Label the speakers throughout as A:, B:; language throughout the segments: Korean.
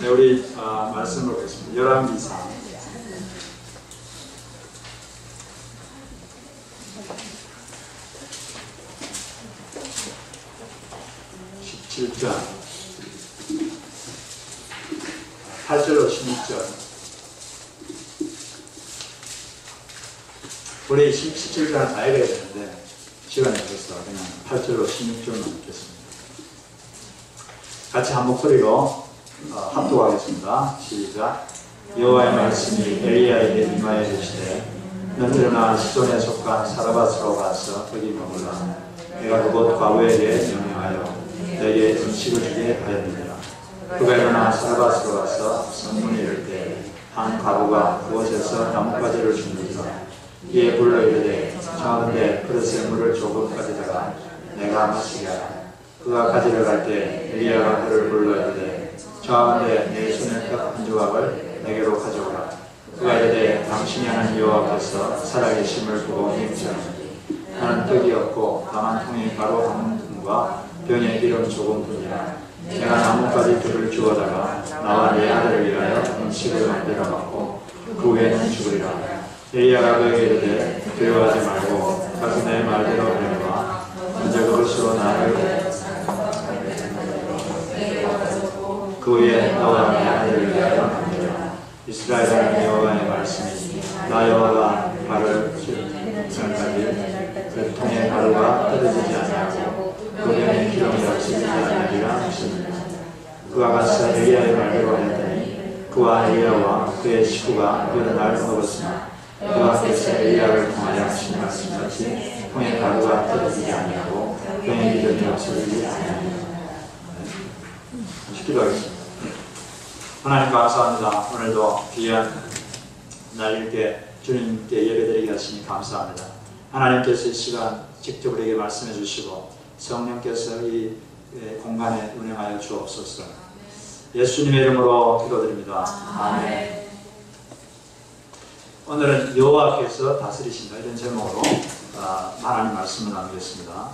A: 네, 우리 말씀을 보겠습니다. 열왕기상 17장 8절로 16절. 우리 17장을 다 읽어야 되는데 시간이 없어서 그냥 8절로 16절만 읽겠습니다. 같이 한 목소리로 합독하겠습니다. 시작. 여호와의 말씀이 엘리야에게 임하여 이르시되 너는 일어나 시돈에 속한 사르밧으로 가서 거기 머물라. 내가 그곳 과부에게 명령하여 내게 음식을 주게 하였느니라. 그가 일어나 사르밧으로 가서 성문에 이를 때 한 과부가 그곳에서 나뭇가지를 줍니다. 이에 불러 이르되 청하건대 그릇에 물을 조금 가져다가 내가 마시게 하라. 그가 가지러 갈 때 엘리야가 그를 불러 이르되 청하건대 내 손에 떡 한 조각을 내게로 가져오라. 그가 이르되 당신이 하는 여호와께서 살아계심을 보고 힘쓰노니 나는 떡이 없고 다만 통에 가루 한 움과 병에 기름 조금 뿐이라. 내가 나뭇가지 둘을 주워다가 나와 내 아들을 위하여 음식을 만들어 먹고 그 후에는 죽으리라. 엘리야가 그에게 이르되 두려워하지 말고 가서 내 말대로 하려니와 먼저 그것으로 나를 그 후에 나와 내 아들을 위하여 만들라. 이스라엘 하나님 여호와의 말씀이 나 여호와가 발을 전까지 그 통에 가루가 떨어지지 아니하고 그 병에 기름이 없어지지 아니하리라 하시니라. 그가 가서 엘리야의 말대로 하였더니 그와 엘리야와 그의 식구가 여러 날 먹었으나 그가 그래서 엘리야를 통하여 하신 말씀같이 통에 가루가 떨어지지 아니하고 병에 기름이 없어지지 아니하리라. 기도하겠습니다. 하나님 감사합니다. 오늘도 귀한 날 이렇게 주님께 예배드리게 하시니 감사합니다. 하나님께서 이 시간 직접 우리에게 말씀해 주시고 성령께서 이 공간에 운행하여 주옵소서. 예수님의 이름으로 기도드립니다. 아멘. 오늘은 여호와께서 다스리신다 이런 제목으로 하나님 말씀을 나누겠습니다.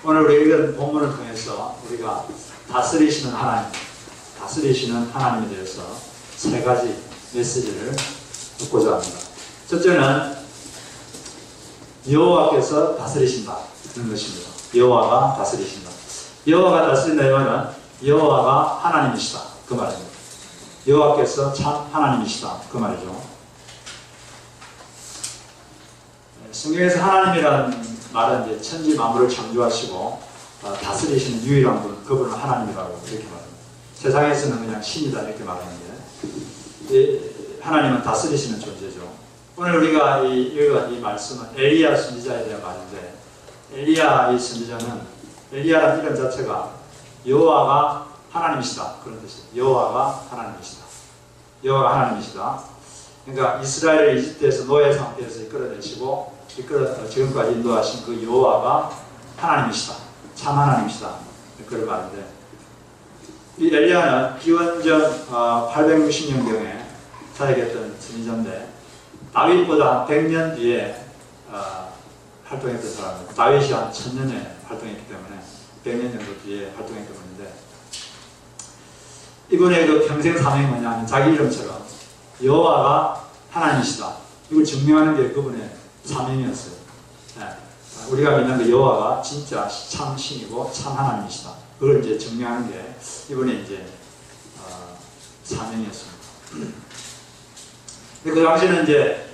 A: 오늘 우리 읽은 본문을 통해서 우리가 다스리시는 하나님에 대해서 세 가지 메시지를 듣고자 합니다. 첫째는 여호와께서 다스리신다 이런 것입니다. 여호와가 다스리신다. 여호와가 다스린다 이 말은 여호와가 하나님이시다 그 말입니다. 여호와께서 참 하나님이시다 그 말이죠. 성경에서 하나님이라는 말은 이제 천지 만물을 창조하시고 다스리시는 유일한 분, 그분은 하나님이라고 이렇게 말합니다. 세상에서는 그냥 신이다 이렇게 말하는데 하나님은 다스리시는 존재죠. 오늘 우리가 읽은 이 말씀은 엘리야 선지자에 대한 말인데 엘리야 이 선지자는 엘리야라는 이름 자체가 여호와가 하나님이시다 그런 뜻이에요. 여호와가 하나님이시다. 여호와가 하나님이시다. 그러니까 이스라엘을 이집트에서 노예 상태에서 이끌어내시고 지금까지 인도하신 그 여호와가 하나님이시다. 참 하나님이시다. 그런 말인데 이 엘리야는 기원전 860년경에 사역했던 선지자인데 다윗보다 100년 뒤에 활동했던 사람입니다. 다윗이 한 1000년에 활동했기 때문에 100년 정도 뒤에 활동했던 분인데 이분의 그 평생 사명이 뭐냐면 자기 이름처럼 여호와가 하나님이시다. 이걸 증명하는 게 그분의 사명이었어요. 네. 우리가 믿는 그 여호와가 진짜 참 신이고 참 하나님이시다. 그걸 이제 증명하는 게 이분의 이제 사명이었습니다. 그 당시는 이제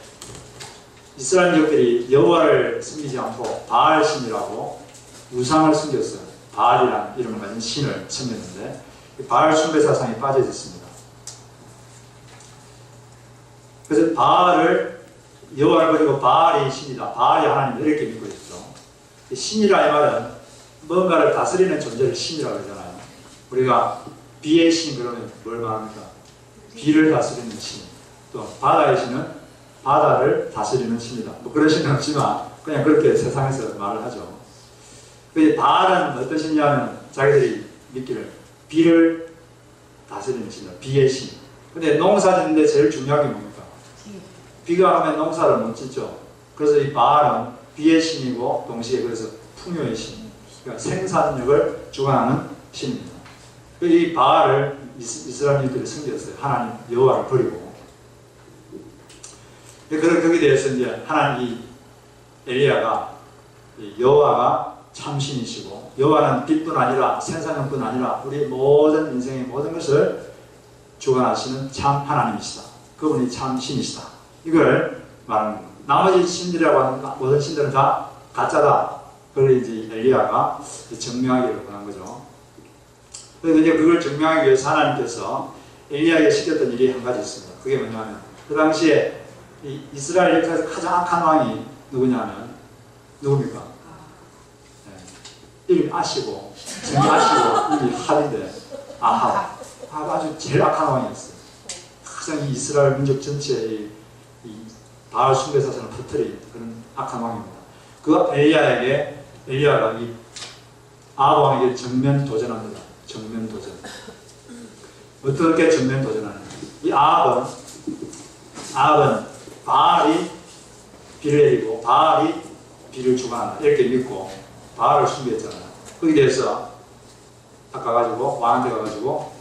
A: 이스라엘 민족들이 여호와를 섬기지 않고 바알 신이라고 우상을 섬겼어요. 바알이라는 이름을 가진 신을 섬겼는데 바알 숭배 사상에 빠져 있었습니다. 그래서 바알을 여호와를 버리고 바알이 신이다, 바알이 하나님이다 이렇게 믿고 있죠. 신이라 이 말은 뭔가를 다스리는 존재를 신이라고 하잖아요. 우리가 비의 신 그러면 뭘 말합니까? 비를 다스리는 신. 또 바다의 신은 바다를 다스리는 신이다. 뭐 그런 신은 없지만 그냥 그렇게 세상에서 말을 하죠. 바알은 어떤 신이냐면 자기들이 믿기를 비를 다스리는 신이다. 비의 신. 근데 농사 짓는데 제일 중요한 게 뭡니까? 비가 오면 농사를 못 짓죠. 그래서 이 바알은 비의 신이고 동시에 그래서 풍요의 신. 그러니까 생산력을 주관하는 신입니다. 이 바알을 이스라엘인들이 섬겼어요. 하나님 여호와를 버리고. 거기에 대해서 이제 하나님 이 엘리야가 여호와가 참신이시고 여호와는 빛뿐 아니라 생사능뿐 아니라 우리 모든 인생의 모든 것을 주관하시는 참 하나님이시다. 그분이 참 신이시다. 이걸 말하는 겁니다. 나머지 신들이라고 하는 모든 신들은 다 가짜다. 그걸 이제 엘리야가 증명하기를 원한 거죠. 그래서 이제 그걸 증명하기 위해서 하나님께서 엘리야에게 시켰던 일이 한 가지 있습니다. 그게 뭐냐면 그 당시에 이스라엘 역사에서 가장 악한 왕이 누구냐면 누굽니까? 네. 이름이 아시고 성이 아시고 이름이 합인데 아합. 아주 제일 악한 왕이었어요. 가장 이 이스라엘 민족 전체의 이 바알 숭배사상을 퍼뜨린 그런 악한 왕입니다. 그 엘리야가 이 아합 왕에게 정면 도전합니다. 정면 도전. 어떻게 정면 도전하느냐? 이 아합은 바알이 비를 내리고 바알이 비를 주관한다 이렇게 믿고 바알을 숭배했잖아요. 거기에 대해서 아까 가지고 왕한테 가가지고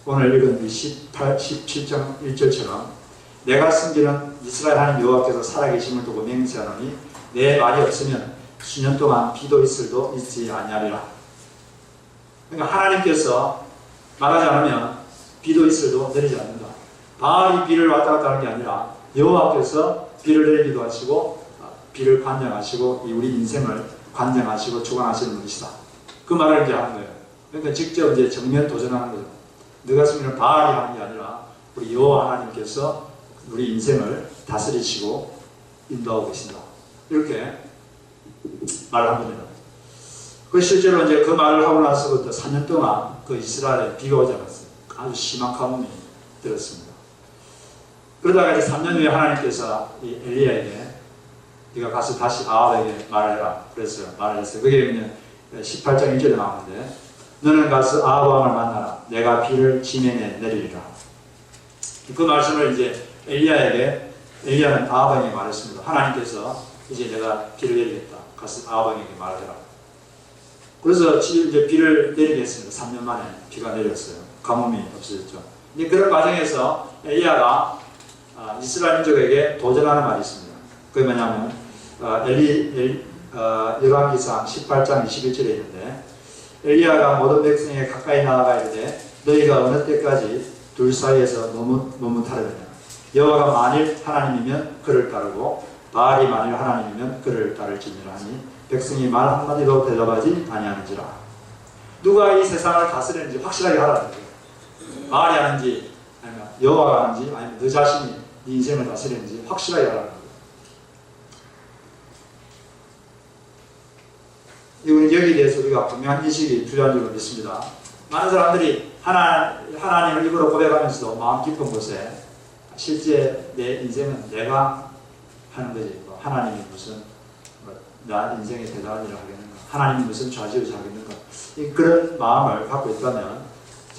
A: 오늘 읽은 17장 1절처럼 내가 숨기는 이스라엘 하나님 여호와께서 살아계심을 두고 맹세하노니 내 말이 없으면 수년 동안 비도 있을도 있지 아니하리라. 그러니까 하나님께서 말하지 않으면 비도 있을도 내리지 않는다. 바알이 비를 왔다 갔다 하는 게 아니라 여호와께서 비를 내리기도 하시고 비를 관장하시고 우리 인생을 관장하시고 주관하시는 분이시다. 그 말을 이제 하는 거예요. 그러니까 직접 이제 정면 도전하는 거죠. 너가 숨기는 바알이 하는 게 아니라 우리 여호와 하나님께서 우리 인생을 다스리시고 인도하고 계신다. 이렇게 말을 한 겁니다. 그 실제로 이제 그 말을 하고 나서부터 4년 동안 그 이스라엘에 비가 오지 않았어요. 아주 심한 가뭄이 들었습니다. 그러다가 이제 3년 후에 하나님께서 이 엘리야에게 네가 가서 다시 아합에게 말을 해라. 그랬어요. 말을 했어요. 그게 그냥 18장 1절에 나오는데 너는 가서 아합 왕을 만나라. 내가 비를 지면에 내리리라. 그 말씀을 이제 엘리야는 아합 왕에게 말했습니다. 하나님께서 이제 내가 비를 내리겠다. 가서 아합 왕에게 말해라. 그래서 이제 비를 내리게 했습니다. 3년 만에 비가 내렸어요. 가뭄이 없어졌죠. 이제 그런 과정에서 엘리야가 이스라엘 민족에게 도전하는 말이 있습니다. 그게 뭐냐면 열왕기상 18장 21절에 있는데 엘리야가 모든 백성에게 가까이 나아가 이르되 너희가 어느 때까지 둘 사이에서 머뭇하려느냐. 여호와가 만일 하나님이면 그를 따르고 바알이 만일 하나님이면 그를 따를지니라 하니 백성이 말 한마디도 대답하지 아니하는지라. 누가 이 세상을 다스리는지 확실하게 하라는 거예요. 바알이 하는지 아니면 여호와가 하는지 아니면 너 자신이 네 인생을 다스리는지 확실하게 하라는 거예요. 이거는 여기에 대해서 우리가 분명한 인식이 필요한 줄로 믿습니다. 많은 사람들이 하나님을 입으로 고백하면서도 마음 깊은 곳에 실제 내 인생은 내가 하는 거지. 하나님이 무슨 나 인생에 대단한 일을 하겠는가, 하나님이 무슨 좌지우지 하겠는가, 그런 마음을 갖고 있다면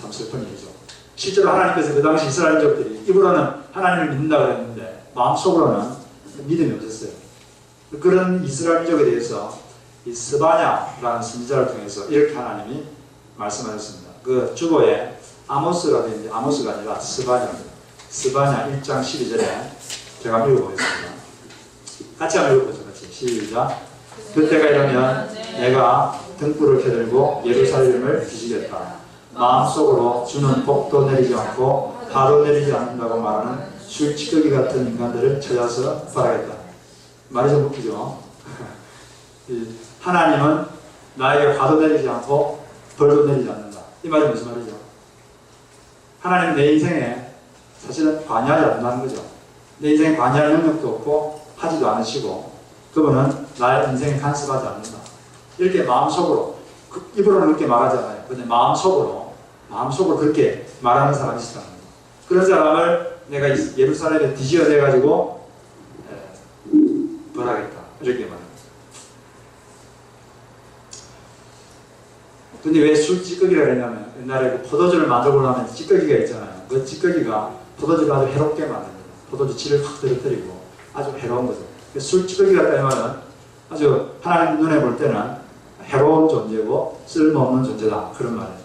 A: 참 슬픈 일이죠. 실제로 하나님께서 그 당시 이스라엘 민족들이 입으로는 하나님을 믿는다고 했는데 마음속으로는 믿음이 없었어요. 그런 이스라엘 민족에 대해서 이 스바냐라는 선지자를 통해서 이렇게 하나님이 말씀하셨습니다. 그 주보에 아모스가 되는데 아모스가 아니라 스바냐입니다. 스바냐 1장 12절에 제가 한번 읽어보겠습니다. 같이 한번 읽어보죠. 같이 시작. 그때가 이르면 내가 등불을 켜들고 예루살렘을 뒤지겠다. 마음속으로 주는 복도 내리지 않고 화도 내리지 않는다고 말하는 술찌꺼기 같은 인간들을 찾아서 바라겠다. 말이 좀 웃기죠. 하나님은 나에게 화도 내리지 않고 벌도 내리지 않는다. 이 말이 무슨 말이죠? 하나님은 내 인생에 사실은 관여하지 않는다는 거죠. 내 인생에 관여할 능력도 없고 하지도 않으시고 그분은 나의 인생에 간섭하지 않는다. 이렇게 마음속으로 입으로는 그렇게 말하지 않아요. 그런데 마음속으로 그렇게 말하는 사람이 있다는 거예요. 그런 사람을 내가 예루살렘에 뒤지어내가지고 벌하겠다. 이렇게 말합니다. 근데 왜 술 찌꺼기라 그랬냐면 옛날에 그 포도주를 만들고나면 찌꺼기가 있잖아요. 그 찌꺼기가 포도주를 아주 해롭게 만듭니다. 포도주 질을 확 떨어뜨리고 아주 해로운 거죠. 술 찌꺼기 같다 이 말은 아주 하나님 눈에 볼 때는 해로운 존재고 쓸모없는 존재다. 그런 말이에요.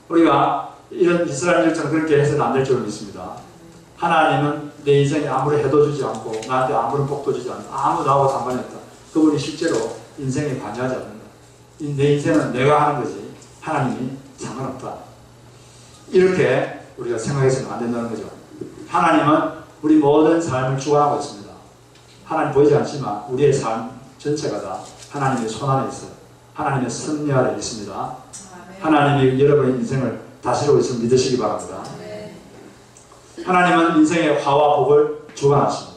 A: 우리가 이런 이스라엘 일처럼 그렇게 해서는 안 될 줄 믿습니다. 하나님은 내 인생에 아무리 해도 주지 않고 나한테 아무런 복도 주지 않고 아무 나하고 상관없다. 그분이 실제로 인생에 관여하지 않는다. 내 인생은 내가 하는 거지 하나님이 상관없다. 이렇게 우리가 생각해서는 안 된다는 거죠. 하나님은 우리 모든 삶을 주관하고 있습니다. 하나님 보이지 않지만 우리의 삶 전체가 다 하나님의 손 안에 있어요. 하나님의 섭리 아래 있습니다. 하나님이 여러분의 인생을 다스리고 있음을 믿으시기 바랍니다. 하나님은 인생의 화와 복을 주관하십니다.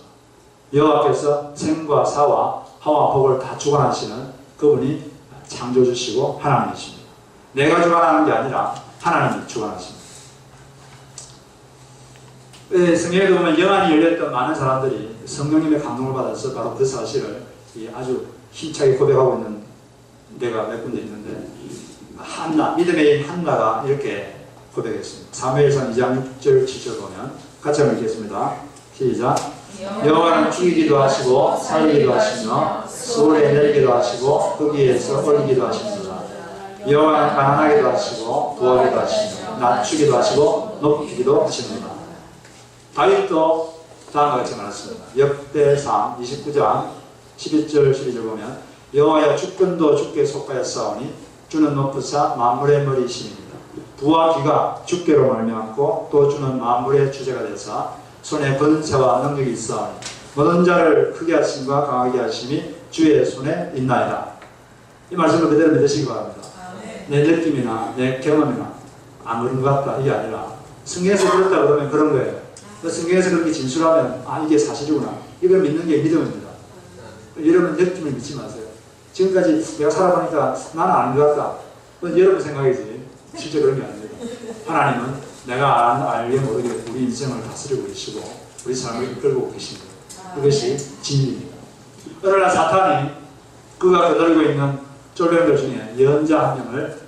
A: 여호와께서 생과 사와 화와 복을 다 주관하시는 그분이 창조주시고 하나님이십니다. 내가 주관하는 게 아니라 하나님이 주관하십니다. 성경에 보면 영안이 열렸던 많은 사람들이 성령님의 감동을 받아서 바로 그 사실을 아주 힘차게 고백하고 있는 데가 몇 군데 있는데, 한나, 믿음의 인 한나가 이렇게 고백했습니다. 사무엘상 2장 6절 7절 보면 같이 한번 읽겠습니다. 시작. 여호와는 죽이기도 하시고 살리기도 하시며 수월에 내리기도 하시고 거기에서 올리기도 하십니다. 여호와는 가난하기도 하시고 부하기도 하시며 낮추기도 하시고 높이기도 하십니다. 다윗도 다음과 같이 말했습니다. 역대상 29장 11절 12절 보면 여호와여 주권도 주께 속하였사오니 주는 높으사 만물의 머리이시니이다. 부와 귀가 주께로 말미암고 또 주는 만물의 주제가 되사 손에 권세와 능력이 있사오니 모든 자를 크게 하심과 강하게 하심이 주의 손에 있나이다. 이 말씀을 그대로 믿으시기 바랍니다. 내 느낌이나 내 경험이나 안 그런 것 같다 이게 아니라 성경에서 그렇다 그러면 그런 거예요. 성경에서 그렇게 진술하면 이게 사실이구나. 이걸 믿는 게 믿음입니다. 여러분 느낌을 믿지 마세요. 지금까지 내가 살아보니까 나는 아닌 것 같다. 그건 여러분 생각이지 실제 그런 게 아닙니다. 하나님은 내가 알게 모르게 우리 인생을 다스리고 계시고 우리 삶을 이끌고 계십니다. 그것이 진리입니다. 어느 날 사탄이 그가 거느리고 있는 쫄병들 중에 예언자 한 명을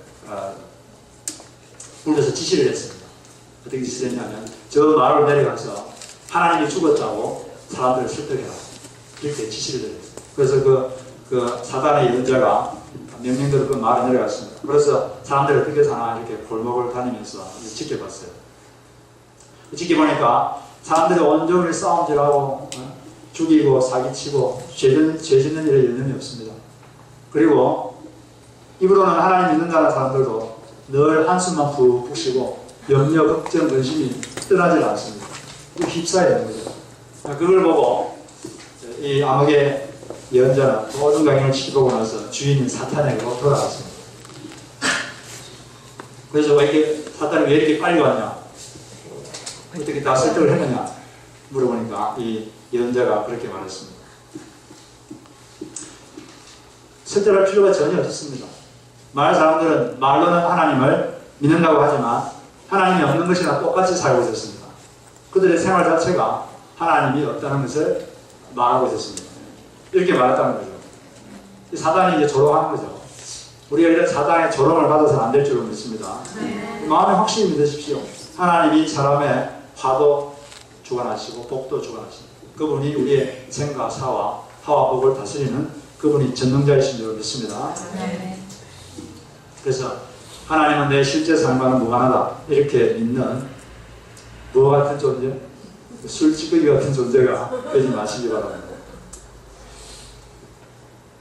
A: 불러서 지시를 했습니다. 어떻게 지시를 했냐면 저 마을로 내려가서 하나님이 죽었다고 사람들을 설득해라. 이렇게 지시를 드렸어요. 그래서 그 사단의 예언자가 명령대로 그 마을에 내려갔습니다. 그래서 사람들이 어떻게 사나 이렇게 골목을 다니면서 지켜봤어요. 지켜보니까 사람들이 온종일 싸움질하고 죽이고 사기치고 죄 짓는 일에 여념이 없습니다. 그리고 입으로는 하나님 믿는다는 사람들도 늘 한숨만 푹푹 쉬고 염려, 걱정, 근심이 떠나질 않습니다. 휩싸여야 하는 거죠. 그걸 보고 이 암흑의 예언자는 모든 강연을 지켜보고 나서 주인인 사탄에게로 돌아갔습니다. 그래서 사탄이 왜 이렇게 빨리 왔냐? 어떻게 다 설득을 했느냐? 물어보니까 이 예언자가 그렇게 말했습니다. 설득할 필요가 전혀 없습니다. 많은 사람들은 말로는 하나님을 믿는다고 하지만 하나님이 없는 것이나 똑같이 살고 있었습니다. 그들의 생활 자체가 하나님이 없다는 것을 말하고 있었습니다. 이렇게 말했다는 거죠. 사단이 이제 조롱하는 거죠. 우리가 이런 사단의 조롱을 받아서는 안 될 줄로 믿습니다. 마음에 확실히 믿으십시오. 하나님이 사람의 화도 주관하시고 복도 주관하십니다. 그분이 우리의 생과 사와 화와 복을 다스리는 그분이 전능자이신 줄로 믿습니다. 그래서 하나님은 내 실제 삶과는 무관하다 이렇게 믿는 무엇 같은 존재? 술찌꺼기 같은 존재가 되지 마시기 바랍니다.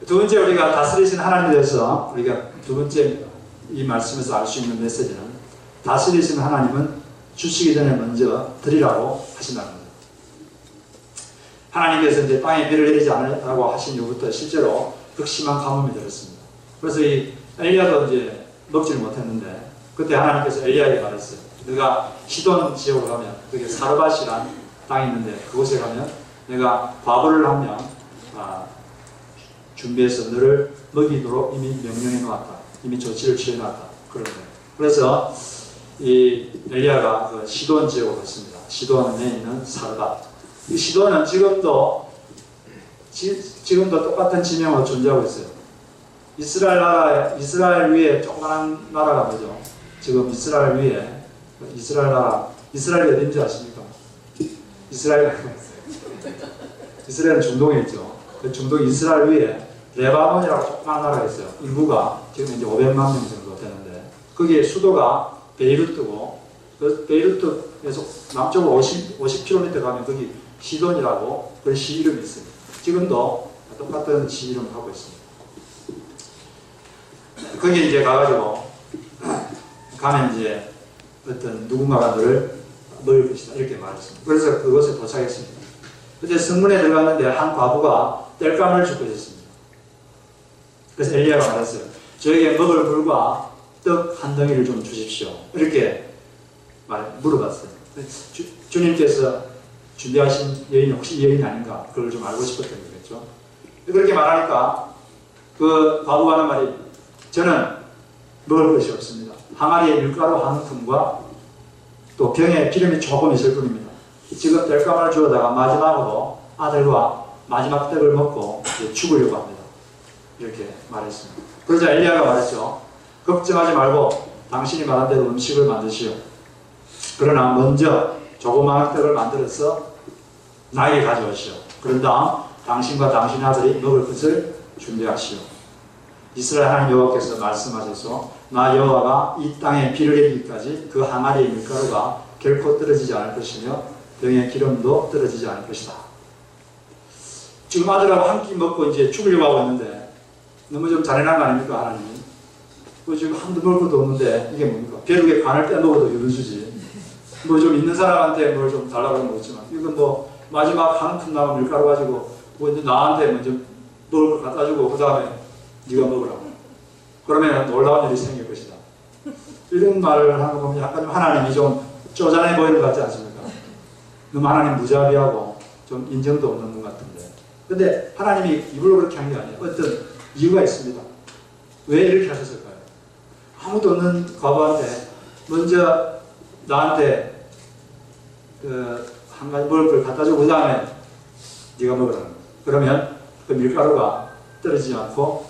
A: 두 번째 우리가 다스리신 하나님에 대해서 우리가 두 번째 이 말씀에서 알 수 있는 메시지는 다스리신 하나님은 주시기 전에 먼저 드리라고 하신다는 겁니다. 하나님께서 이제 땅에 비를 내리지 않으라고 하신 이후부터 실제로 극심한 가뭄이 들었습니다. 그래서 이 엘리야도 이제 먹지를 못했는데 그때 하나님께서 엘리야에게 말했어요. 너가 시돈 지역으로 가면 그게 사르밧이란 땅이 있는데 그곳에 가면 내가 과부를 한 명 준비해서 너를 먹이도록 이미 명령해 놓았다. 이미 조치를 취해 놨다. 그런 거예요. 그래서 이 엘리야가 그 시돈 지역으로 갔습니다. 시돈에 있는 사르밧. 이 시돈은 지금도 똑같은 지명으로 존재하고 있어요. 이스라엘 위에 조그만한 나라가 뭐죠? 지금 이스라엘 위에 이스라엘 나라, 이스라엘이 어딘지 아십니까? 이스라엘은 중동에 있죠. 그 중동 이스라엘 위에 레바논이라고 조그만 나라가 있어요. 인구가 지금 이제 500만 명 정도 되는데 거기에 수도가 베이루트고, 그 베이루트에서 남쪽으로 50km 가면 거기 시돈이라고 그 시 이름이 있어요. 지금도 똑같은 시 이름을 하고 있습니다. 거기 이제 가가지고 가면 이제 어떤 누군가가 너를 먹을 것이다 이렇게 말했습니다. 그래서 그곳에 도착했습니다. 그때 성문에 들어갔는데 한 과부가 땔감을 줍고 있었습니다. 그래서 엘리야가 말했어요. 저에게 먹을 물과 떡 한 덩이를 좀 주십시오. 이렇게 물어봤어요. 주님께서 준비하신 여인이 혹시 여인이 아닌가 그걸 좀 알고 싶었던 거겠죠. 그렇게 말하니까 그 과부가 하는 말이 저는 먹을 것이 없습니다. 항아리에 밀가루 한 푼과 또 병에 기름이 조금 있을 뿐입니다. 지금 땔감을 주어다가 마지막으로 아들과 마지막 떡을 먹고 죽으려고 합니다. 이렇게 말했습니다. 그러자 엘리야가 말했죠. 걱정하지 말고 당신이 말한 대로 음식을 만드시오. 그러나 먼저 조그마한 떡을 만들어서 나에게 가져오시오. 그런 다음 당신과 당신의 아들이 먹을 것을 준비하시오. 이스라엘 하나님 여호와께서 말씀하셔서 나 여호와가 이 땅에 비를 내리기까지 그 항아리의 밀가루가 결코 떨어지지 않을 것이며 병의 기름도 떨어지지 않을 것이다. 지금 아들하고 한 끼 먹고 이제 죽으려고 하고 있는데 너무 좀 잔인한 거 아닙니까 하나님이? 지금 한두 먹을 것도 없는데 이게 뭡니까? 벼룩에 간을 빼먹어도 유르주지. 뭐 좀 있는 사람한테 뭘 좀 달라고 하는 거지만 이건 뭐 마지막 한 푼 남은 밀가루 가지고 뭐 이제 나한테 먼저 먹을 걸 갖다 주고 그 다음에 네가 먹으라고. 그러면 놀라운 일이 생길 것이다. 이런 말을 하는 거 보면 약간 좀 하나님이 좀 쪼잔해 보이는 것 같지 않습니까? 너무 하나님 무자비하고 좀 인정도 없는 것 같은데. 근데 하나님이 입으로 그렇게 한 게 아니에요. 어떤 이유가 있습니다. 왜 이렇게 하셨을까요? 아무도 없는 과부한테 먼저 나한테 한 가지 먹을 걸 갖다 주고 그 다음에 네가 먹으라는 거예요. 그러면 그 밀가루가 떨어지지 않고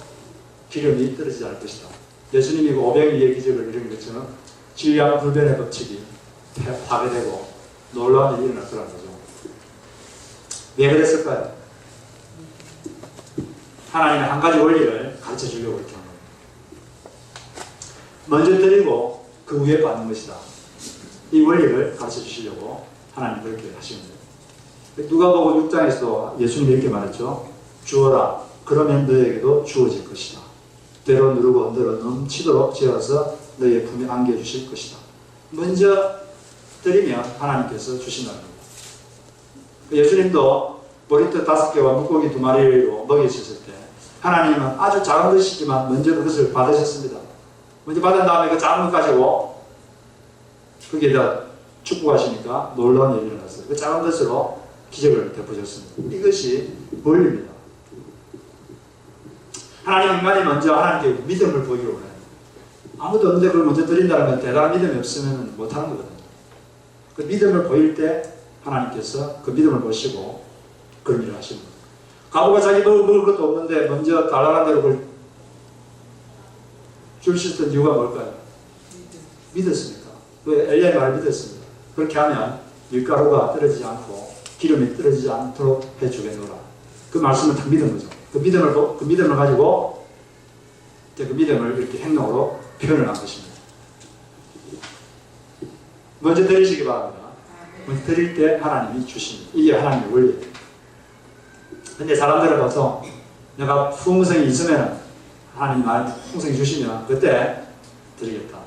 A: 기름이 떨어지지 않을 것이다. 예수님이 그 오병이의 기적을 이룬 것처럼 질량 불변의 법칙이 파괴되고 놀라운 일이 일어날 거라는 거죠. 왜 그랬을까요? 하나님의 한 가지 원리를 가르쳐 주려고 이렇게 한 겁니다. 먼저 드리고 그 후에 받는 것이다. 이 원리를 가르쳐 주시려고 하나님 그렇게 하시는 거예요. 누가복음 6장에서도 예수님이 이렇게 말했죠. 주어라 그러면 너에게도 주어질 것이다. 되로 누르고 너로 넘치도록 지어서 너의 품에 안겨주실 것이다. 먼저 드리면 하나님께서 주신다는 겁니다. 예수님도 머리털 5개와 물고기 2마리로 먹이셨을 때 하나님은 아주 작은 것이지만 먼저 그것을 받으셨습니다. 먼저 받은 다음에 그 작은 것 가지고 거기에다 축복하시니까 놀라운 일이 일어났어요. 그 작은 것으로 기적을 베푸셨습니다. 이것이 원리입니다. 하나님 인간이 먼저 하나님께 믿음을 보이기로 해요. 아무도 없는데 그걸 먼저 드린다는 건 대단한 믿음이 없으면 못하는 거거든요. 그 믿음을 보일 때 하나님께서 그 믿음을 보시고 그런 일을 하시는 거예요. 과부가 자기 먹을 것도 없는데 먼저 달라는 대로 그걸 줄 수 있었던 이유가 뭘까요? 믿었으니까. 그 엘리야의 말을 믿었습니다. 그렇게 하면 밀가루가 떨어지지 않고 기름이 떨어지지 않도록 해주겠노라. 그 말씀을 딱 믿은 거죠. 그 믿음을 가지고 그 믿음을 이렇게 행동으로 표현을 한 것입니다. 먼저 드리시기 바랍니다. 먼저 드릴 때 하나님이 주십니다. 이게 하나님의 원리예요. 근데 사람들을 봐서 내가 풍성이 있으면 하나님 나한테 풍성이 주시면 그때 드리겠다.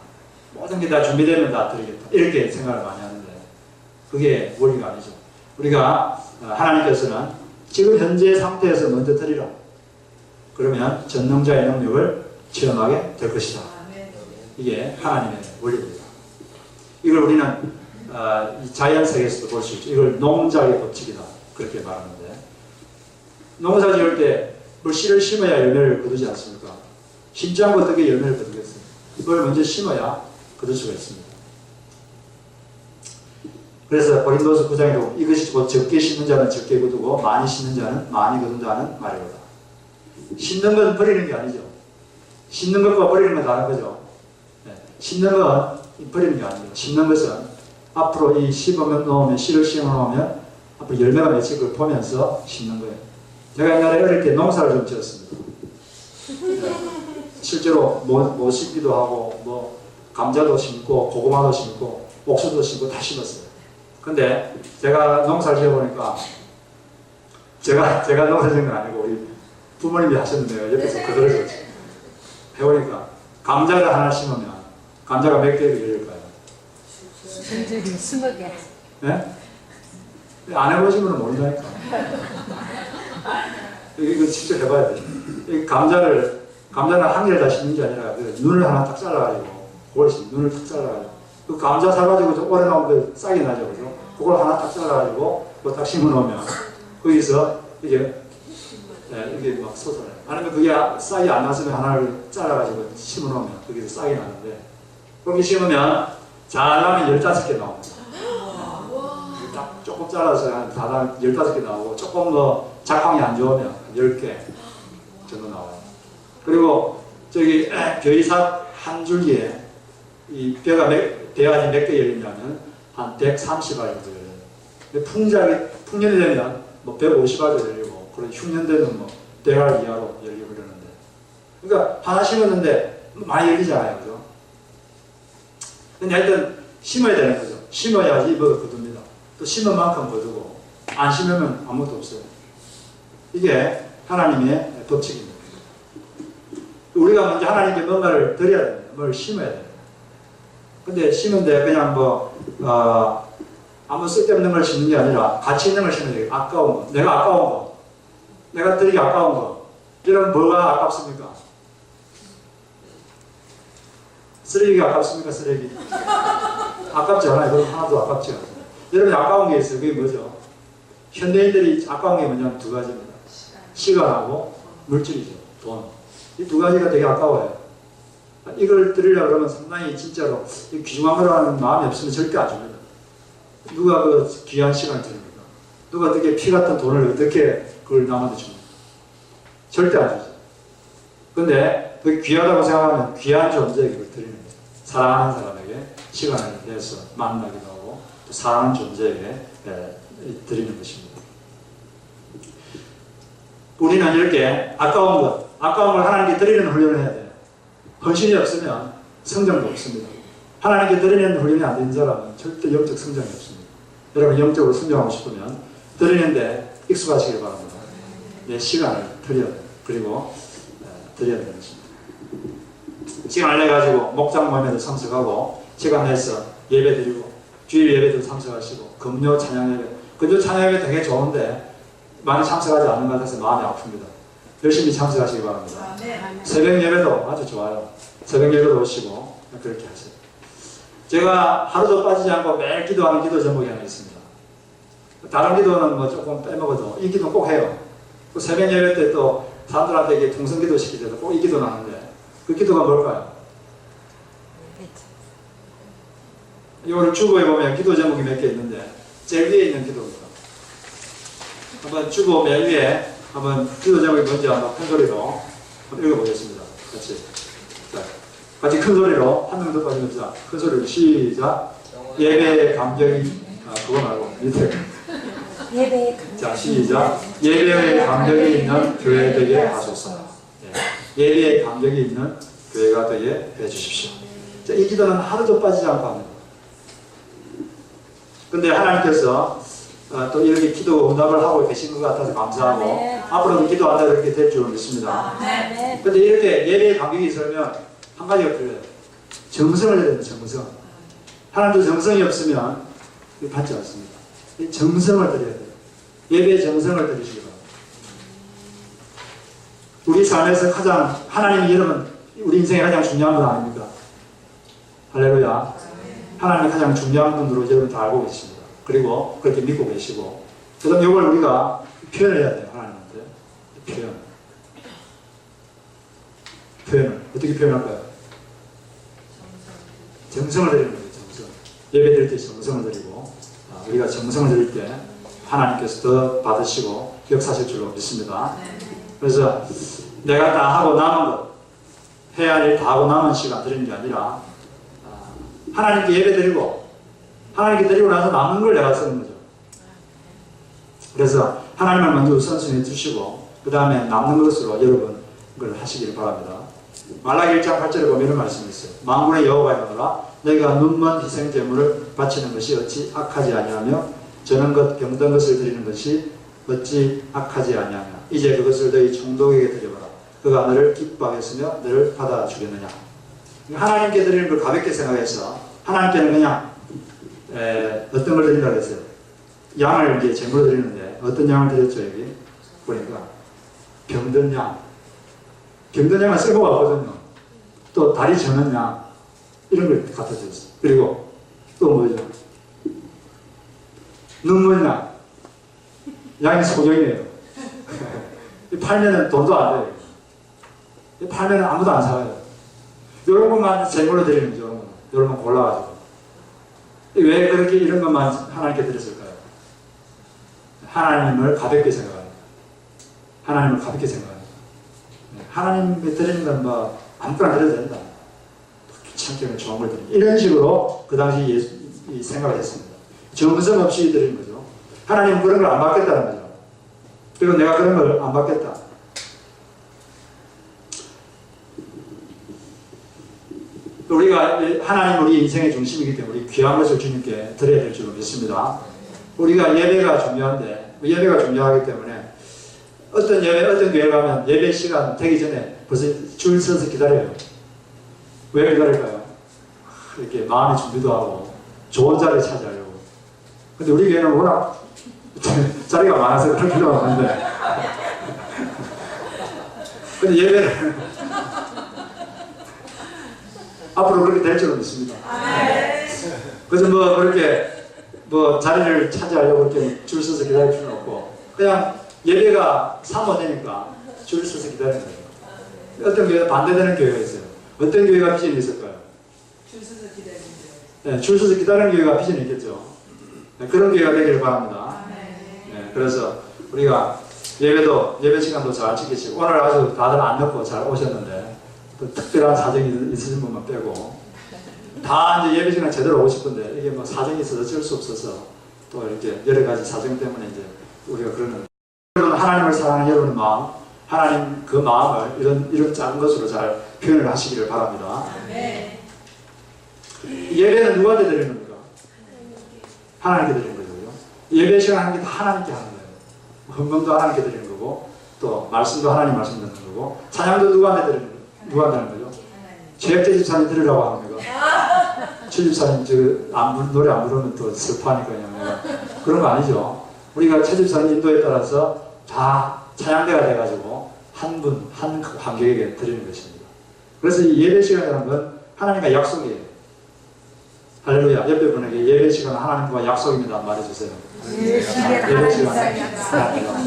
A: 모든 게 다 준비되면 다 드리겠다. 이렇게 생각을 많이 하는데 그게 원리가 아니죠. 우리가 하나님께서는 지금 현재 상태에서 먼저 드리라. 그러면 전능자의 능력을 체험하게 될 것이다. 이게 하나님의 원리입니다. 이걸 우리는 자연 세계에서도 볼 수 있죠. 이걸 농작의 법칙이다. 그렇게 말하는데 농사 지을 때 뭘 씨를 심어야 열매를 거두지 않습니까? 심지 않고 어떻게 열매를 거두겠어요? 이걸 먼저 심어야 거둘 수가 있습니다. 그래서 고린도서 9장에도 이것이 곧 적게 심는 자는 적게 거두고 많이 심는 자는 많이 거둔다는 말이로다. 심는 건 버리는 게 아니죠. 심는 것과 버리는 건 다른 거죠. 네. 심는 건 버리는 게 아니죠. 심는 것은 앞으로 이 심어 놓으면 씨를 심어 놓으면 앞으로 열매가 맺힐 걸 보면서 심는 거예요. 제가 옛날에 어릴 때 농사를 좀 지었습니다. 네. 실제로 못 심기도 하고 감자도 심고 고구마도 심고 옥수수도 심고 다 심었어요. 근데 제가 농사를 지어보니까 제가 농사를 지은 건 아니고 우리 부모님이 하셨는데요. 옆에서 그대로 해보니까 감자를 하나 심으면 감자가 몇 개를 열릴까요?
B: 20개.
A: 네? 안 해보시면 모른다니까. 이거 직접 해봐야 돼. 이 감자는 한 개를 다 심는 게 아니라 눈을 하나 딱 잘라가지고 눈을 딱 잘라가지고 그 감자 사가지고 좀 오래 나오면 싹이 나죠, 그죠? 그걸 하나 딱 잘라가지고 그거 딱 심어놓으면 거기서 이게 막 솟아나요. 아니면 그게 싹이 안 났으면 하나를 잘라가지고 심어놓으면 거기서 싹이 나는데 거기 심으면 잘 나면 15개 나옵니다. 딱 조금 잘라서 한 15개 나오고 조금 더 작황이 안 좋으면 10개 정도 나와요. 그리고 저기 벼이삭 한 줄기에 이 배안이 몇 개 열리냐면 한 130알 정도 열려요. 풍년이 되면 뭐 150알도 열리고, 그리고 흉년 되면 뭐 100알 이하로 열리고 그러는데, 그러니까 하나 심었는데 많이 열리잖아요, 그죠? 근데 하여튼 심어야 되는 거죠. 심어야지 뭐가 거둡니다. 또 심은 만큼 거두고 안 심으면 아무것도 없어요. 이게 하나님의 법칙입니다. 우리가 먼저 하나님께 뭔가를 드려야 됩니다. 뭘 심어야 돼요. 근데 심은데 그냥 아무 쓸데없는 걸 심는 게 아니라 가치 있는 걸 심어야 돼요. 아까운 거, 내가 아까운 거, 내가 드리기 아까운 거. 이러면 뭐가 아깝습니까? 쓰레기가 아깝습니까? 쓰레기? 아깝지 않아요. 그럼 하나도 아깝지 않아요. 여러분 아까운 게 있어요. 그게 뭐죠? 현대인들이 아까운 게 뭐냐면 두 가지입니다. 시간하고 물질이죠. 돈. 이 두 가지가 되게 아까워요. 이걸 드리려고 그러면 상당히 진짜로 귀중한 거라는 마음이 없으면 절대 안 줍니다. 누가 그 귀한 시간을 드립니까? 누가 어떻게 피 같은 돈을 어떻게 그걸 남한테 줍니까? 절대 안 주죠. 근데 그게 귀하다고 생각하면 귀한 존재에게 그걸 드리는 거죠. 사랑하는 사람에게 시간을 내서 만나기도 하고 또 사랑하는 존재에게 드리는 것입니다. 우리는 이렇게 아까운 걸 하나님께 드리는 훈련을 해야 돼요. 헌신이 없으면 성장도 없습니다. 하나님께 드리는 훈련이 안 된 사람은 절대 영적 성장이 없습니다. 여러분 영적으로 성장하고 싶으면 드리는데 익숙하시길 바랍니다. 내 시간을 드려야 돼요. 그리고 드려야 되는 것입니다. 시간을 내가지고 목장 모임에도 참석하고 시간 내서 예배 드리고 주일 예배도 참석하시고 금요 찬양 예배, 금요 찬양 예배 되게 좋은데 많이 참석하지 않는 것 같아서 마음이 아픕니다. 열심히 참석하시기 바랍니다. 새벽 예배도 아주 좋아요. 새벽 예배도 오시고 그렇게 하세요. 제가 하루도 빠지지 않고 매일 기도하는 기도 제목이 하나 있습니다. 다른 기도는 뭐 조금 빼먹어도 이 기도는 꼭 해요. 그 새벽 예배 때 또 사람들한테 이게 통성기도 시킬 때도 꼭 이 기도는 하는데 그 기도가 뭘까요? 이거를 주보에 보면 기도 제목이 몇 개 있는데 제일 위에 있는 기도입니다. 한번 주보 맨 위에 한번 기도 제목이 뭔지 한번 큰 소리로 한번 읽어보겠습니다. 같이 큰 소리로 한 명도 빠지면서 큰 소리로 시작. 예배의 감격이 그거 말고 밑에
B: 예배의
A: 자 시작. 예배의 감격이 있는 교회 되게 하소서. 예배의 감격이 있는 교회가 되게 해주십시오. 자, 이 기도는 하루도 빠지지 않고 합니다. 근데 하나님께서 또 이렇게 기도 응답을 하고 계신 것 같아서 감사하고 앞으로도 기도하다 이렇게 될 줄 믿습니다. 근데 이렇게 예배의 감격이 있으면 한 가지가 필요해요. 정성을 해야 됩니다. 정성. 하나님도 정성이 없으면 받지 않습니다. 정성을 드려야 돼요. 예배의 정성을 드리시기 바랍니다. 우리 삶에서 가장 하나님이 여러분 우리 인생에 가장 중요한 분 아닙니까? 할렐루야. 하나님이 가장 중요한 분으로 여러분 다 알고 계십니다. 그리고 그렇게 믿고 계시고 그 다음 이걸 우리가 표현을 해야 돼요. 하나님한테 표현을 어떻게 표현할까요? 정성을 드리는 거예요. 정성. 예배 드릴 때 정성을 드리고 우리가 정성을 드릴 때 하나님께서 더 받으시고 역사하실 줄로 믿습니다. 그래서 내가 다 하고 남은 것 해야 할 일 다 하고 남은 시간 드리는 게 아니라 하나님께 예배 드리고 하나님께 드리고 나서 남은 걸 내가 쓰는 거죠. 그래서 하나님을 먼저 우선순위에 두시고 그 다음에 남는 것으로 여러분 그걸 하시기를 바랍니다. 말라기 1장 8절에 보면 이런 말씀이 있어요. 만군의 여호와의 말하라. 너희가 눈먼 희생 제물을 바치는 것이 어찌 악하지 아니하며 저는 것 병든 것을 드리는 것이 어찌 악하지 아니하며 이제 그것을 너희 총독에게 드려봐라. 그가 너를 기뻐하겠으며 너를 받아주겠느냐. 하나님께 드리는 걸 가볍게 생각해서 하나님께는 그냥 어떤 걸 드린다고 했어요. 양을 이제 제물로 드리는데 어떤 양을 드렸죠 여기 보니까 병든 양. 병든 양은 쓸모가 없거든요. 또 다리 저는 양 이런 걸 갖다 줬어요. 그리고 또 뭐죠? 눈먼 양. 양이 소정이에요. 팔면은 돈도 안 돼요. 팔면은 아무도 안 사요. 이런 것만 제물로 드리는 거죠. 이런 거 골라가지고. 왜 그렇게 이런 것만 하나님께 드렸을까요? 하나님을 가볍게 생각합니다. 하나님을 가볍게 생각합니다. 하나님께 드리는 건 뭐 아무거나 드려도 된다. 귀찮게 좋은 걸 드린다. 이런 식으로 그 당시 생각을 했습니다. 정성 없이 드리는 거죠. 하나님은 그런 걸 안 받겠다는 거죠. 그리고 내가 그런 걸 안 받겠다. 우리가 하나님 우리 인생의 중심이기 때문에 우리 귀한 것을 주님께 드려야 될 줄로 믿습니다. 우리가 예배가 중요한데 예배가 중요하기 때문에 어떤 예배, 어떤 교회 가면 예배 시간 되기 전에 벌써 줄 서서 기다려요. 왜 기다릴까요? 이렇게 마음의 준비도 하고 좋은 자리를 차지하려고. 근데 우리 교회는 워낙 자리가 많아서 그럴 필요가 없는데 근데 예배를 앞으로 그렇게 될 줄은 믿습니다. 그래서 뭐 그렇게 뭐 자리를 차지하려고 이렇게 줄 서서 기다릴 필요는 없고 그냥 예배가 사모되니까 줄 서서 기다리는 거예요. 어떤 교회는 반대되는 교회가 있어요. 어떤 교회가 비전이 있을까요?
C: 줄 서서 기다리는
A: 네, 줄 서서 기다리는 교회가 비전이 있겠죠. 네, 그런 교회가 되기를 바랍니다. 네, 그래서 우리가 예배 시간도 잘 지키시고 오늘 아주 다들 안 늦고 잘 오셨는데 또 특별한 사정이 있으신 분만 빼고 다 이제 예배 시간 제대로 오고 싶은데 이게 뭐 사정이 있어서 어쩔 수 없어서 또 이렇게 여러 가지 사정 때문에 이제 우리가 그러는 여러분 하나님을 사랑하는 여러분의 마음 하나님 그 마음을 이런 작은 것으로 잘 표현을 하시기를 바랍니다. 예배는 누구한테 드리는 겁니까? 하나님께 드리는 거죠. 예배 시간 하는 게 다 하나님께 하는 거예요. 헌금도 하나님께 드리는 거고 또 말씀도 하나님 말씀 듣는 거고 찬양도 누구한테 드리는 거예요? 누구한테 하는 거죠? 최혁재 집사님 드리라고 하는 거예요. 최 집사님 노래 안 부르면 또 슬퍼하니까요. 그런 거 아니죠. 우리가 최 집사님 인도에 따라서 다 찬양대가 돼가지고 한 분, 한 관객에게 드리는 것입니다. 그래서 이 예배 시간이라는 건 하나님과 약속이에요. 할렐루야. 옆에 분에게 예배 시간은 하나님과 약속입니다. 말해주세요. 예배 시간 하나님과.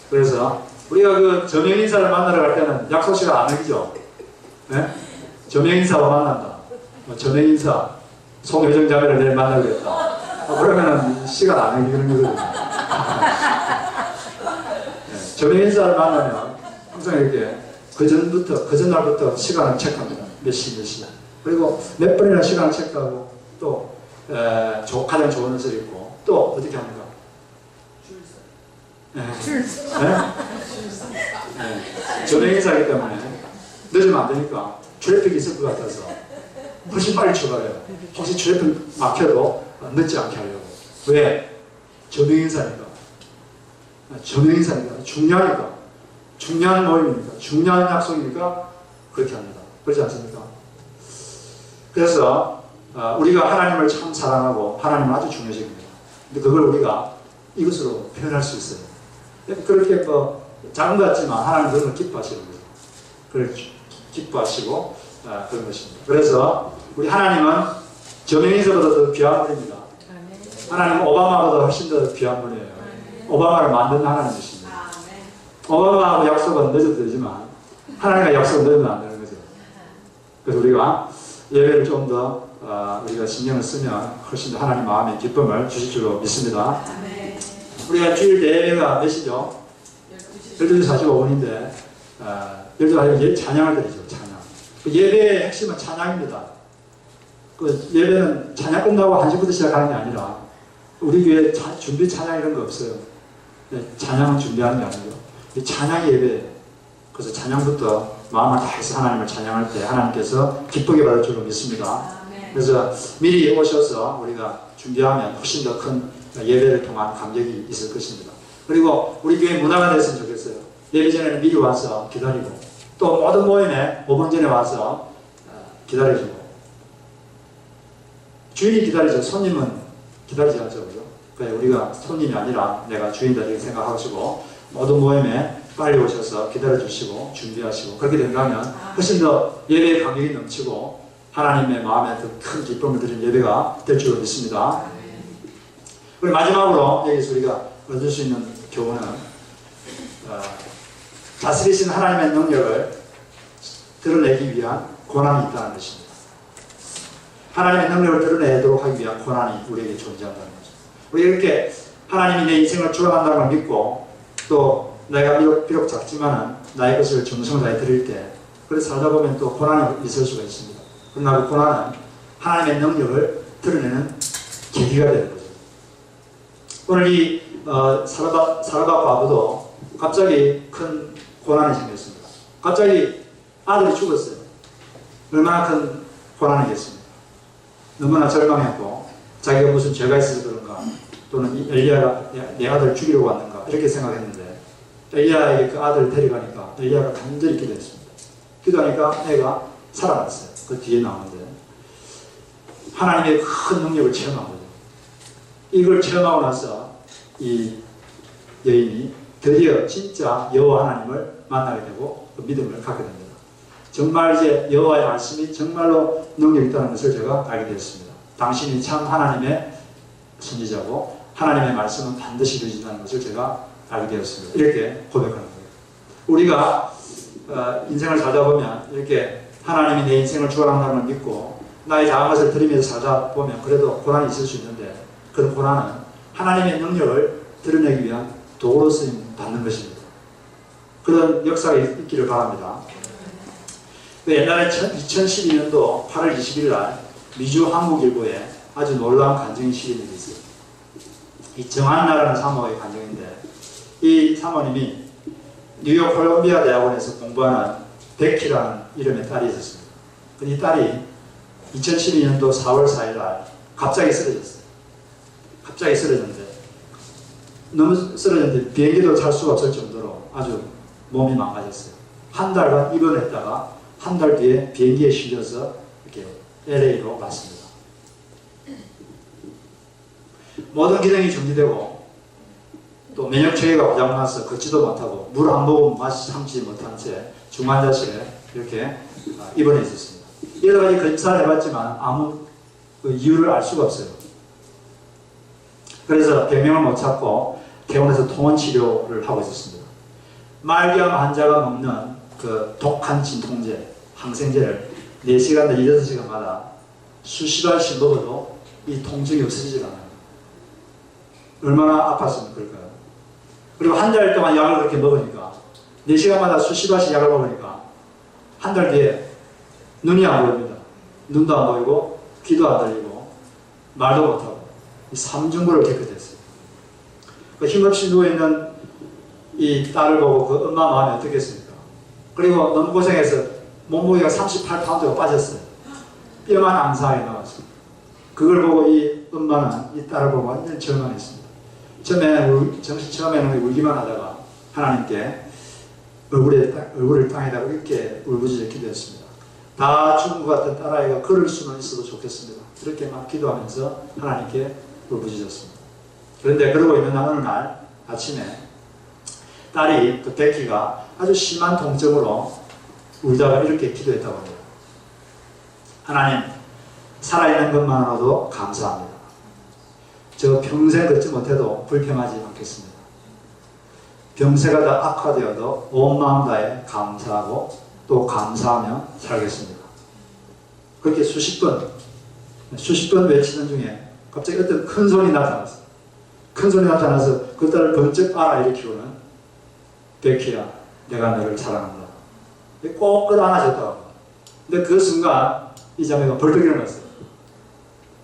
A: 그래서 우리가 그 저명인사를 만나러 갈 때는 약속 시간 안 어기죠. 네? 저명인사와 만난다. 저명인사, 송혜정 자매를 내일 만나겠다. 그러면은 시간 안 어기는 거거든요. 네, 저명인사를 만나면 항상 이렇게 그 전날부터 시간을 체크합니다. 몇 시. 그리고 몇 번이나 시간을 체크하고 또 가장 좋은 옷을 입고 또 어떻게 합니까? 저녁 인사이기 때문에 늦으면 안 되니까 트래픽이 있을 것 같아서 훨씬 빨리 출발해요. 혹시 트래픽 막혀도 늦지 않게 하려고. 왜? 저녁 인사니까. 저녁 인사니까. 중요하니까. 중요한 모임이니까. 중요한 약속이니까 그렇게 합니다. 그렇지 않습니까? 그래서 우리가 하나님을 참 사랑하고 하나님을 아주 중요시합니다. 근데 그걸 우리가 이것으로 표현할 수 있어요. 그렇게 뭐 작은 것 같지만 하나님 그런 걸 기뻐하시는 거죠. 그걸 기뻐하시고 그런 것입니다. 그래서 우리 하나님은 저명인사보다 더 귀한 분입니다. 하나님은 오바마보다 훨씬 더 귀한 분이에요. 오바마를 만든 하나님이십니다. 오바마하고 약속은 늦어도 되지만 하나님과 약속은 늦으면 안 되는 거죠. 그래서 우리가 예배를 좀 더 우리가 신경을 쓰면 훨씬 더 하나님 마음의 기쁨을 주실 줄로 믿습니다. 우리가 주일 예배가 몇 시죠? 12시 45분인데 12시 찬양을 드리죠. 찬양. 그 예배의 핵심은 찬양입니다. 그 예배는 찬양 끝나고 1시부터 시작하는 게 아니라 우리 교회 준비 찬양 이런 거 없어요. 찬양은 준비하는 게 아니고 찬양이 예배예요. 그래서 찬양부터 마음을 다해서 하나님을 찬양할 때 하나님께서 기쁘게 받을 줄로 믿습니다. 그래서 미리 오셔서 우리가 준비하면 훨씬 더 큰 예배를 통한 감격이 있을 것입니다. 그리고 우리 교회 문화가 됐으면 좋겠어요. 예배 전에는 미리 와서 기다리고 또 모든 모임에 5분 전에 와서 기다려주고 주인이 기다리죠. 손님은 기다리지 않죠. 그죠? 그러니까 우리가 손님이 아니라 내가 주인다 이렇게 생각하시고 모든 모임에 빨리 오셔서 기다려주시고 준비하시고 그렇게 된다면 훨씬 더 예배의 감격이 넘치고 하나님의 마음에 더 큰 기쁨을 드리는 예배가 될 줄로 믿습니다. 그리고 마지막으로 여기서 우리가 얻을 수 있는 교훈은 다스리신 하나님의 능력을 드러내기 위한 고난이 있다는 것입니다. 하나님의 능력을 드러내도록 하기 위한 고난이 우리에게 존재한다는 거죠. 우리 이렇게 하나님이 내 인생을 주관한다는 걸 믿고 또 내가 비록 작지만은 나의 것을 정성을 다해 드릴 때 그래 살다 보면 또 고난이 있을 수가 있습니다. 그러나 그 고난은 하나님의 능력을 드러내는 계기가 되는 거죠. 오늘 이 사르밧 과부도 갑자기 큰 고난이 생겼습니다. 갑자기 아들이 죽었어요. 얼마나 큰 고난이겠습니까? 너무나 절망했고 자기가 무슨 죄가 있어서 그런가 또는 엘리야가 내 아들을 죽이려고 왔는가 이렇게 생각했는데 엘리야에게 그 아들을 데려가니까 엘리야가 간절히 기도했습니다. 기도하니까 애가 살아났어요. 그 뒤에 나오는데 하나님의 큰 능력을 체험한 거죠. 이걸 체험하고 나서 이 여인이 드디어 진짜 여호와 하나님을 만나게 되고 그 믿음을 갖게 됩니다. 정말 이제 여호와의 말씀이 정말로 능력이 있다는 것을 제가 알게 되었습니다. 당신이 참 하나님의 선지자고 하나님의 말씀은 반드시 이루어진다는 것을 제가 알게 되었습니다. 이렇게 고백하는 거예요. 우리가 인생을 살다 보면 이렇게 하나님이 내 인생을 주관한다는 걸 믿고 나의 작은 것을 드리면서 살다 보면 그래도 고난이 있을 수 있는데 그런 고난은 하나님의 능력을 드러내기 위한 도구로 쓰임 받는 것입니다. 그런 역사가 있기를 바랍니다. 옛날에 2012년도 8월 20일 날 미주 한국일보에 아주 놀라운 간증이 실린 일이 있어요. 이 정한나라는 사모의 간증인데 이 사모님이 뉴욕 콜롬비아 대학원에서 공부하는 베키라는 이름의 딸이 있었습니다. 이 딸이 2012년도 4월 4일 날 갑자기 쓰러졌어요. 갑자기 쓰러졌는데 너무 쓰러졌는데 비행기도 탈 수가 없을 정도로 아주 몸이 망가졌어요. 한 달간 입원했다가 한 달 뒤에 비행기에 실려서 이렇게 LA로 갔습니다. 모든 기능이 정지되고 또 면역체계가 고장나서 걷지도 못하고 물 한 모금 참지 못한 채 중환자실에 이렇게 입원해 있었습니다. 여러 가지 검사를 해봤지만 아무 이유를 알 수가 없어요. 그래서 병명을 못 찾고 퇴원해서 통원 치료를 하고 있었습니다. 말기암 환자가 먹는 그 독한 진통제, 항생제를 4시간, 6시간마다 수십 알씩 먹어도 이 통증이 없어지질 않아요. 얼마나 아팠으면 그럴까요? 그리고 한 달 동안 약을 그렇게 먹으니까 4시간마다 수십 알씩 약을 먹으니까 한 달 뒤에 눈이 안 보입니다. 눈도 안 보이고 귀도 안 들리고 말도 못하고 이 삼중고를 겪게 됐어요. 그 힘없이 누워있는 이 딸을 보고 그 엄마 마음이 어떻겠습니까? 그리고 너무 고생해서 몸무게가 38파운드가 빠졌어요. 뼈만 앙상하게 나왔어요. 그걸 보고 이 엄마는 이 딸을 보고 완전히 절망했습니다. 처음에는 울기만 하다가 하나님께 얼굴을 땅에다가 이렇게 울부짖어 기도했습니다. 다 죽은 것 같은 딸아이가 걸을 수는 있어도 좋겠습니다. 이렇게 막 기도하면서 하나님께 울부짖었습니다. 그런데 그러고 있는 어느 날 아침에 딸이 그 베키가 아주 심한 통증으로 울다가 이렇게 기도했다고 합니다. 하나님, 살아있는 것만으로도 감사합니다. 저 평생 걷지 못해도 불평하지 않겠습니다. 병세가 다 악화되어도 온 마음 다해 감사하고 또 감사하며 살겠습니다. 그렇게 수십 번 외치는 중에 갑자기 어떤 큰 손이 나타났어요. 큰 손이 나타나서 그 딸을 번쩍 알아일으키고는 베키야, 내가 너를 사랑한다. 꼭 끌어안아줬다고 합니다. 근데 그 순간 이 자매가 벌떡 일어났어요.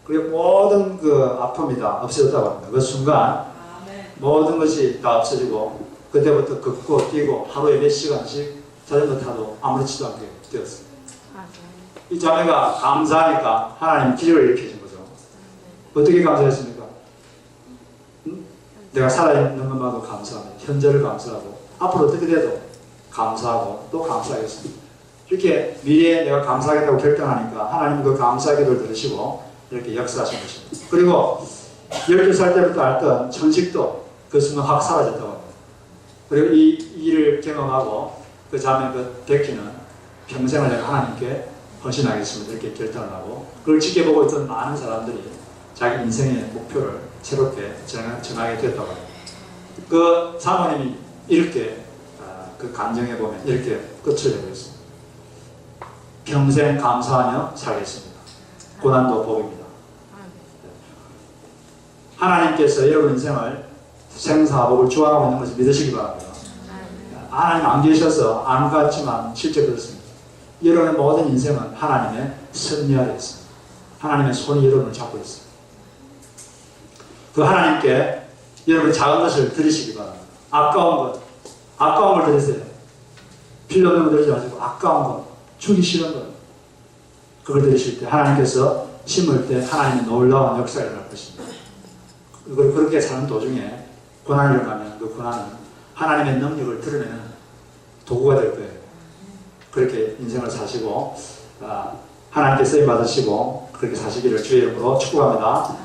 A: 그리고 모든 그 아픔이 다 없어졌다고 합니다. 그 순간 모든 것이 다 없어지고 그때부터 걷고 뛰고 하루에 몇 시간씩 자전거 타도 아무렇지도 않게 되었어요. 이 자매가 감사하니까 하나님 기적을 일으켜 준 거죠. 어떻게 감사했습니까? 내가 살아있는 것만도 감사합니다. 현재를 감사하고 앞으로 어떻게 돼도 감사하고 또 감사하겠습니다. 이렇게 미래에 내가 감사하겠다고 결정하니까 하나님 그 감사의 기도를 들으시고 이렇게 역사하신 것입니다. 그리고 12살 때부터 알던 천식도 그 순간 확 사라졌다고 합니다. 그리고 이 일을 경험하고 그 자매 그 백희는 평생을 내가 하나님께 헌신하겠습니다. 이렇게 결단을 하고 그걸 지켜보고 있던 많은 사람들이 자기 인생의 목표를 새롭게 정하게 됐다고 합니다. 그 사모님이 이렇게 그 감정해 보면 이렇게 끝을 내고 있습니다. 평생 감사하며 살겠습니다. 고난도 복입니다. 하나님께서 여러분 인생을 생사복을 주관하고 있는 것을 믿으시기 바랍니다. 하나님 안 계셔서 안 같지만 실제 그렇습니다. 여러분의 모든 인생은 하나님의 섭리 아래 있습니다. 하나님의 손이 여러분을 잡고 있습니다. 그 하나님께 여러분 작은 것을 드리시기 바랍니다. 아까운 걸 드리세요. 필요 없는 거 드리지 마시고 아까운 것, 주기 싫은 것, 그걸 드리실 때 하나님께서 심을 때 하나님의 놀라운 역사가 일어날 것입니다. 그걸 그렇게 사는 도중에 고난을 일어나면 그 고난은 하나님의 능력을 드러내는 도구가 될 거예요. 그렇게 인생을 사시고 하나님께 쓰임 받으시고 그렇게 사시기를 주의 이름으로 축복합니다.